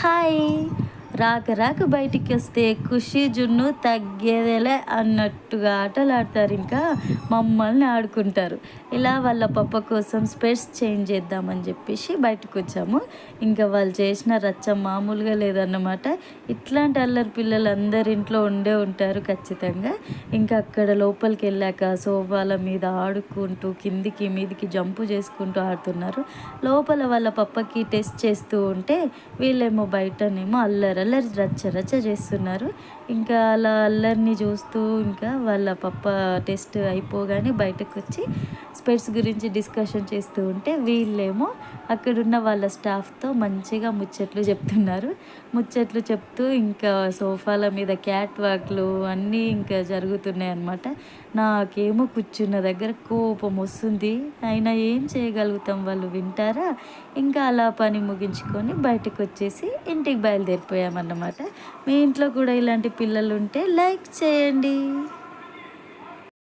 Hi! రాక రాక బయటికొస్తే ఖుషీ, జున్ను తగ్గేదేలే అన్నట్టుగా ఆటలాడతారింకా. మమ్మల్ని ఆడుకుంటారు. ఇలా వాళ్ళ పప్ప కోసం స్పెట్స్ చేంజ్ చేద్దామని జెప్పేసి బయటకొచ్చాము. ఇంకా వాళ్ళు చేసిన రచ్చ మామూలుగా లేదన్నమాట. ఇట్లాంటి అల్లరి పిల్లలు అందరింట్లో ఉండే ఉంటారు ఖచ్చితంగా. ఇంకా అక్కడ లోపలికెళ్ళాక సోఫాల మీద ఆడుకుంటూ కిందికి మీదికి జంపు చేసుకుంటూ ఆడుతున్నారు. లోపల వాళ్ళ పప్పకి టెస్ట్ చేస్తూ ఉంటే వీళ్ళేమో బయటనేమో అల్లరి రచ్చ రచ్చ చేస్తున్నారు. ఇంకా అలా అల్లరిని చూస్తూ ఇంకా వాళ్ళ పప్ప టెస్ట్ అయిపోగానే బయటకొచ్చి స్పెట్స్ గురించి డిస్కషన్ చేస్తూ ఉంటే వీళ్ళేమో అక్కడున్న వాళ్ళ స్టాఫ్‌తో మంచిగా ముచ్చట్లు చెప్తున్నారు. ముచ్చట్లు చెప్తూ ఇంకా సోఫాల మీద క్యాట్ వాక్‌లు అన్నీ ఇంకా జరుగుతున్నాయన్నమాట. నాకేమో కూర్చున్న దగ్గర కోపమొస్తుంది. అయినా ఏం చేయగలుగుతాం, వాళ్ళు వింటారా? ఇంకా అలా పని ముగించుకొని బయటకొచ్చేసి ఇంటికి బయలుదేరిపోయామన్నమాట. మీ ఇంట్లో కూడా ఇలాంటి పిల్లలుంటే లైక్ చేయండి.